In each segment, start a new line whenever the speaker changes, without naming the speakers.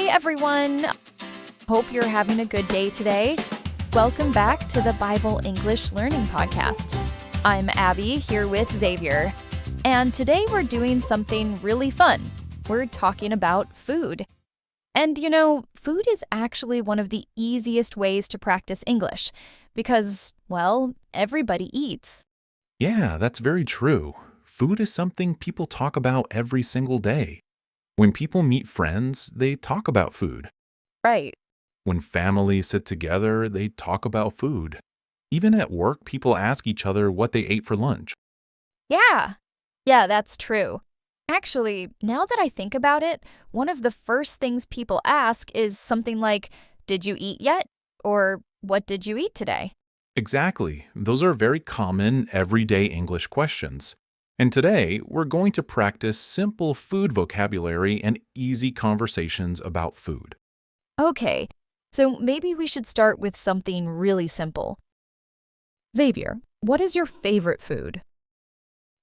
Hey everyone! Hope you're having a good day today. Welcome back to the Bible English Learning Podcast. I'm Abby here with Xavier, and today we're doing something really fun. We're talking about food. And food is actually one of the easiest ways to practice English because, well, everybody eats.
Yeah, that's very true. Food is something people talk about every single day. When people meet friends, they talk about food.
Right.
When families sit together, they talk about food. Even at work, people ask each other what they ate for lunch.
Yeah, that's true. Actually, now that I think about it, one of the first things people ask is something like, "Did you eat yet?" Or, "What did you eat today?"
Exactly. Those are very common, everyday English questions. And today, we're going to practice simple food vocabulary and easy conversations about food.
Okay, so maybe we should start with something really simple. Xavier, what is your favorite food?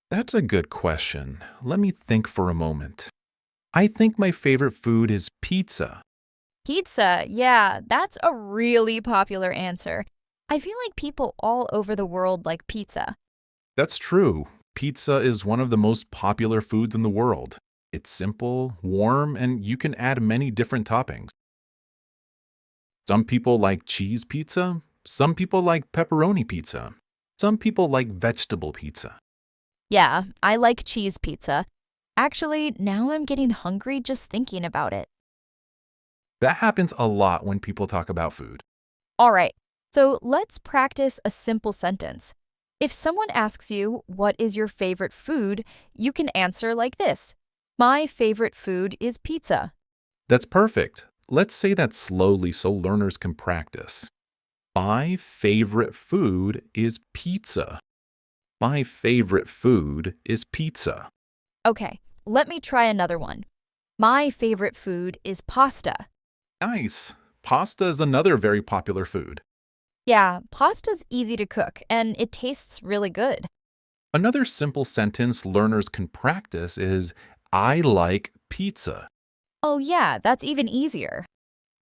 That's a good question. Let me think for a moment. I think my favorite food is pizza.
Pizza, yeah, that's a really popular answer. I feel like people all over the world like pizza.
That's true. Pizza is one of the most popular foods in the world. It's simple, warm, and you can add many different toppings. Some people like cheese pizza. Some people like pepperoni pizza. Some people like vegetable pizza.
Yeah, I like cheese pizza. Actually, now I'm getting hungry just thinking about it.
That happens a lot when people talk about food.
All right, so let's practice a simple sentence. If someone asks you, "What is your favorite food?" you can answer like this: "My favorite food is pizza."
That's perfect. Let's say that slowly so learners can practice. My favorite food is pizza. My favorite food is pizza.
Okay, let me try another one. My favorite food is pasta.
Nice. Pasta is another very popular food.
Yeah, pasta's easy to cook and it tastes really good.
Another simple sentence learners can practice is, I like pizza.
Oh yeah, that's even easier.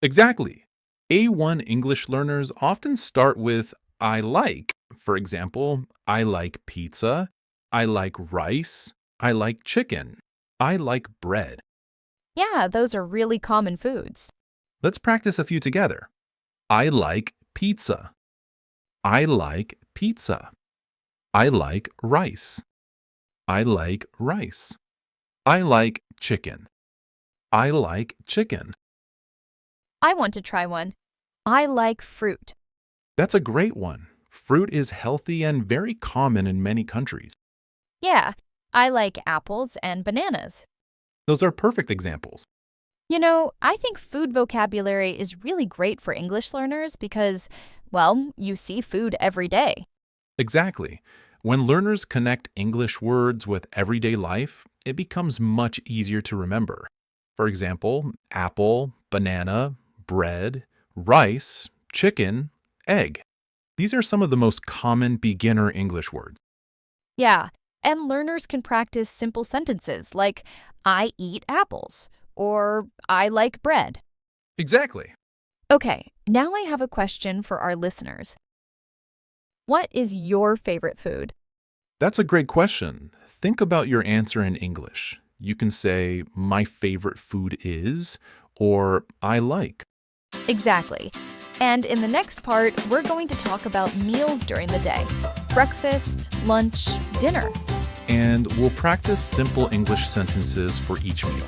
Exactly. A1 English learners often start with I like. For example, I like pizza. I like rice. I like chicken. I like bread.
Yeah, those are really common foods.
Let's practice a few together. I like pizza. I like pizza. I like rice. I like rice. I like chicken. I like chicken.
I want to try one. I like fruit.
That's a great one. Fruit is healthy and very common in many countries.
Yeah, I like apples and bananas.
Those are perfect examples.
I think food vocabulary is really great for English learners because, well, you see food every day.
Exactly. When learners connect English words with everyday life, it becomes much easier to remember. For example, apple, banana, bread, rice, chicken, egg. These are some of the most common beginner English words.
Yeah, and learners can practice simple sentences like, "I eat apples," or "I like bread."
Exactly.
Okay, now I have a question for our listeners. What is your favorite food?
That's a great question. Think about your answer in English. You can say, my favorite food is, or I like.
Exactly. And in the next part, we're going to talk about meals during the day: breakfast, lunch, dinner.
And we'll practice simple English sentences for each meal.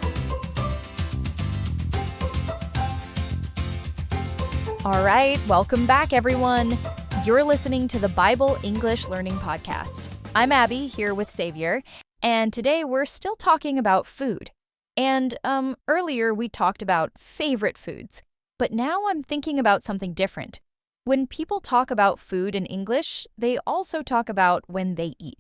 All right, welcome back, everyone. You're listening to the Bible English Learning Podcast. I'm Abby here with Xavier, and today we're still talking about food. And earlier we talked about favorite foods, but now I'm thinking about something different. When people talk about food in English, they also talk about when they eat.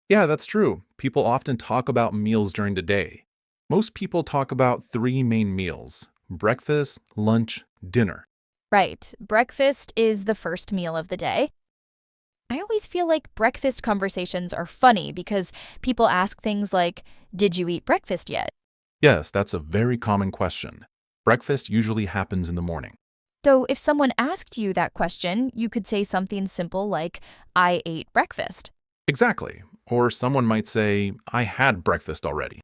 Yeah, that's true. People often talk about meals during the day. Most people talk about three main meals: breakfast, lunch, dinner.
Right, breakfast is the first meal of the day. I always feel like breakfast conversations are funny because people ask things like, "Did you eat breakfast yet?"
Yes, that's a very common question. Breakfast usually happens in the morning.
So if someone asked you that question, you could say something simple like, I ate breakfast.
Exactly. Or someone might say, I had breakfast already.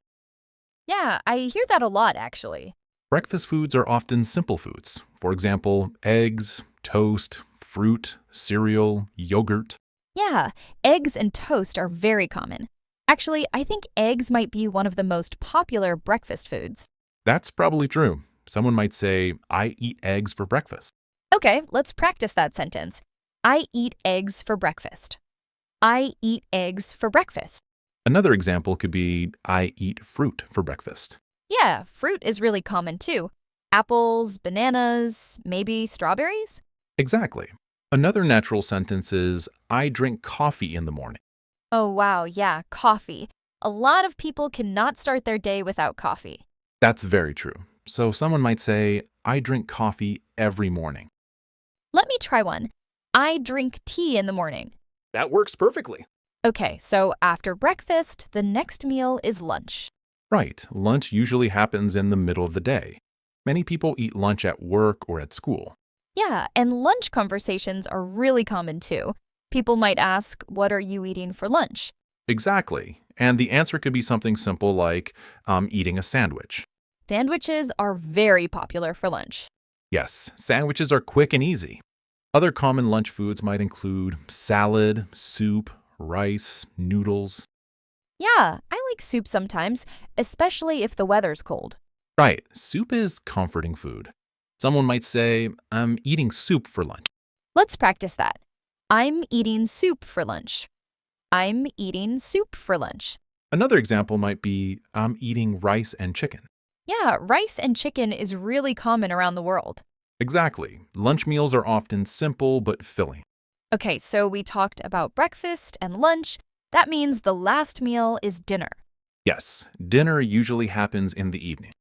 Yeah, I hear that a lot actually.
Breakfast foods are often simple foods. For example, eggs, toast, fruit, cereal, yogurt.
Yeah, eggs and toast are very common. Actually, I think eggs might be one of the most popular breakfast foods.
That's probably true. Someone might say, I eat eggs for breakfast.
Okay, let's practice that sentence. I eat eggs for breakfast. I eat eggs for breakfast.
Another example could be, I eat fruit for breakfast.
Yeah, fruit is really common too. Apples, bananas, maybe strawberries?
Exactly. Another natural sentence is, I drink coffee in the morning.
Oh, wow, yeah, coffee. A lot of people cannot start their day without coffee.
That's very true. So someone might say, I drink coffee every morning.
Let me try one. I drink tea in the morning.
That works perfectly.
Okay, so after breakfast, the next meal is lunch.
Right, lunch usually happens in the middle of the day. Many people eat lunch at work or at school.
Yeah, and lunch conversations are really common too. People might ask, what are you eating for lunch?
Exactly. And the answer could be something simple like, I'm eating a sandwich.
Sandwiches are very popular for lunch.
Yes, sandwiches are quick and easy. Other common lunch foods might include salad, soup, rice, noodles.
Yeah, I like soup sometimes, especially if the weather's cold.
Right, soup is comforting food. Someone might say, I'm eating soup for lunch.
Let's practice that. I'm eating soup for lunch. I'm eating soup for lunch.
Another example might be, I'm eating rice and chicken.
Yeah, rice and chicken is really common around the world.
Exactly. Lunch meals are often simple but filling.
Okay, so we talked about breakfast and lunch. That means the last meal is dinner.
Yes, dinner usually happens in the evening.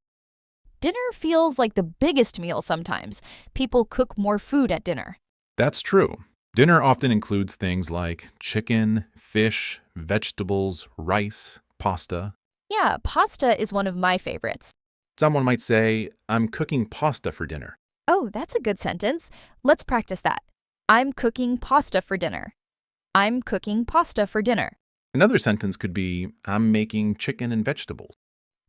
Dinner feels like the biggest meal sometimes. People cook more food at dinner.
That's true. Dinner often includes things like chicken, fish, vegetables, rice, pasta.
Yeah, pasta is one of my favorites.
Someone might say, I'm cooking pasta for dinner.
Oh, that's a good sentence. Let's practice that. I'm cooking pasta for dinner. I'm cooking pasta for dinner.
Another sentence could be, I'm making chicken and vegetables.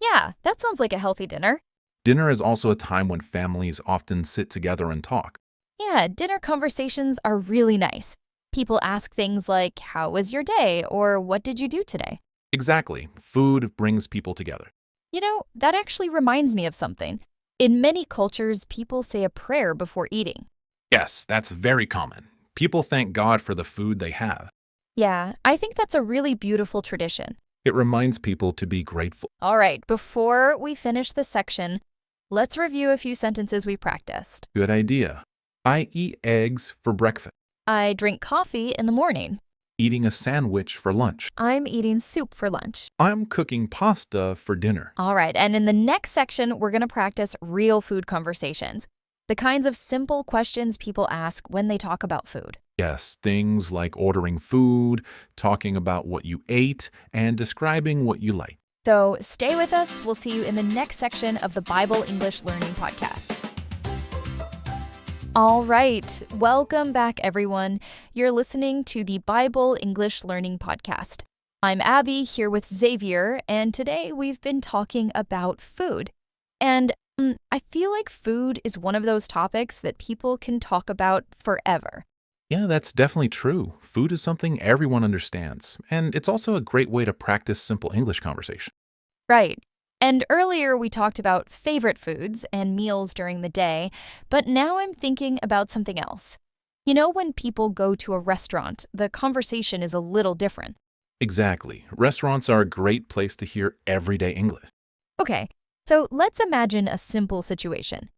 Yeah, that sounds like a healthy dinner.
Dinner is also a time when families often sit together and talk.
Yeah, dinner conversations are really nice. People ask things like, how was your day? Or what did you do today?
Exactly. Food brings people together.
You know, that actually reminds me of something. In many cultures, people say a prayer before eating.
Yes, that's very common. People thank God for the food they have.
Yeah, I think that's a really beautiful tradition.
It reminds people to be grateful.
All right, before we finish this section, let's review a few sentences we practiced.
Good idea. I eat eggs for breakfast.
I drink coffee in the morning.
Eating a sandwich for lunch.
I'm eating soup for lunch.
I'm cooking pasta for dinner.
All right, and in the next section, we're going to practice real food conversations, the kinds of simple questions people ask when they talk about food.
Yes, things like ordering food, talking about what you ate, and describing what you like.
So stay with us. We'll see you in the next section of the Bible English Learning Podcast. All right, welcome back, everyone. You're listening to the Bible English Learning Podcast. I'm Abby here with Xavier, and today we've been talking about food. And I feel like food is one of those topics that people can talk about forever.
Yeah, that's definitely true. Food is something everyone understands, and it's also a great way to practice simple English conversation.
Right. And earlier we talked about favorite foods and meals during the day, but now I'm thinking about something else. You know, when people go to a restaurant, the conversation is a little different.
Exactly. Restaurants are a great place to hear everyday English.
Okay, so let's imagine a simple situation.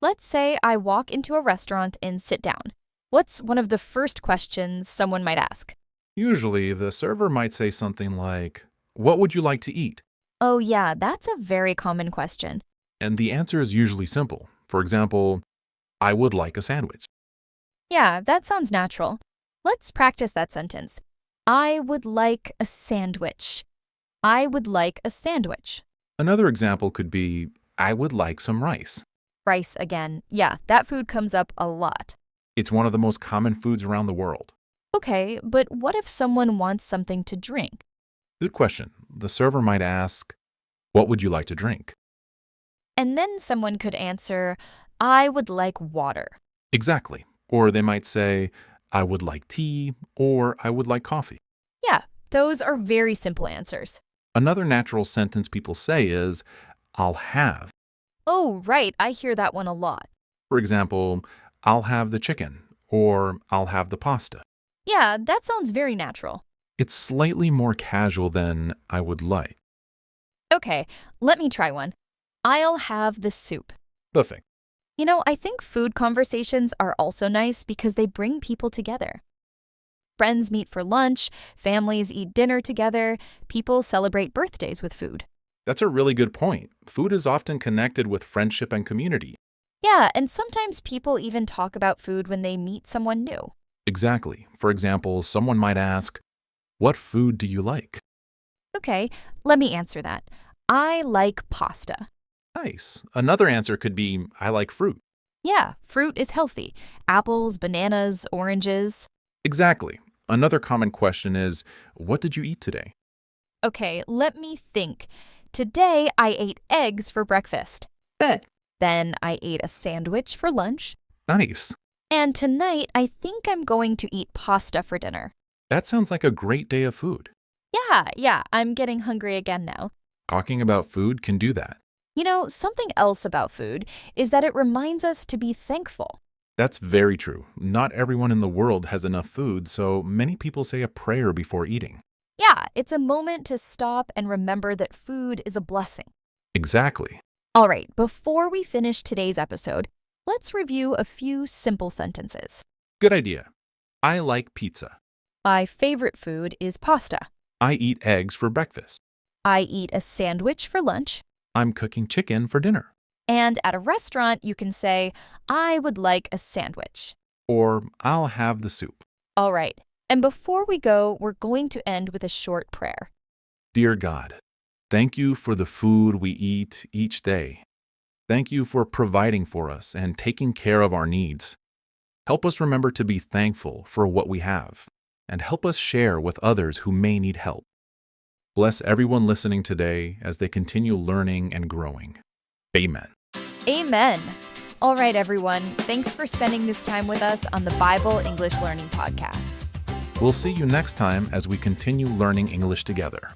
Let's say I walk into a restaurant and sit down. What's one of the first questions someone might ask?
Usually, the server might say something like, "What would you like to eat?"
Oh yeah, that's a very common question.
And the answer is usually simple. For example, I would like a sandwich.
Yeah, that sounds natural. Let's practice that sentence. I would like a sandwich. I would like a sandwich.
Another example could be, I would like some rice.
Rice again. Yeah, that food comes up a lot.
It's one of the most common foods around the world.
Okay, but what if someone wants something to drink?
Good question. The server might ask, "What would you like to drink?"
And then someone could answer, I would like water.
Exactly. Or they might say, "I would like tea," or "I would like coffee."
Yeah, those are very simple answers.
Another natural sentence people say is, "I'll have."
Oh, right, I hear that one a lot.
For example, "I'll have the chicken," or "I'll have the pasta."
Yeah, that sounds very natural.
It's slightly more casual than "I would like."
Okay, let me try one. I'll have the soup.
Perfect.
I think food conversations are also nice because they bring people together. Friends meet for lunch, families eat dinner together, people celebrate birthdays with food.
That's a really good point. Food is often connected with friendship and community.
Yeah, and sometimes people even talk about food when they meet someone new.
Exactly. For example, someone might ask, "What food do you like?"
Okay, let me answer that. I like pasta.
Nice. Another answer could be, "I like fruit."
Yeah, fruit is healthy. Apples, bananas, oranges.
Exactly. Another common question is, "What did you eat today?"
Okay, let me think. Today I ate eggs for breakfast.
Bet.
Then I ate a sandwich for lunch.
Nice.
And tonight I think I'm going to eat pasta for dinner.
That sounds like a great day of food.
Yeah, I'm getting hungry again now.
Talking about food can do that.
Something else about food is that it reminds us to be thankful.
That's very true. Not everyone in the world has enough food, so many people say a prayer before eating.
Yeah, it's a moment to stop and remember that food is a blessing.
Exactly.
All right, before we finish today's episode, let's review a few simple sentences.
Good idea. I like pizza.
My favorite food is pasta.
I eat eggs for breakfast.
I eat a sandwich for lunch.
I'm cooking chicken for dinner.
And at a restaurant, you can say, I would like a sandwich.
Or I'll have the soup.
All right, and before we go, we're going to end with a short prayer.
Dear God, thank you for the food we eat each day. Thank you for providing for us and taking care of our needs. Help us remember to be thankful for what we have, and help us share with others who may need help. Bless everyone listening today as they continue learning and growing. Amen.
Amen. All right, everyone. Thanks for spending this time with us on the Bible English Learning Podcast.
We'll see you next time as we continue learning English together.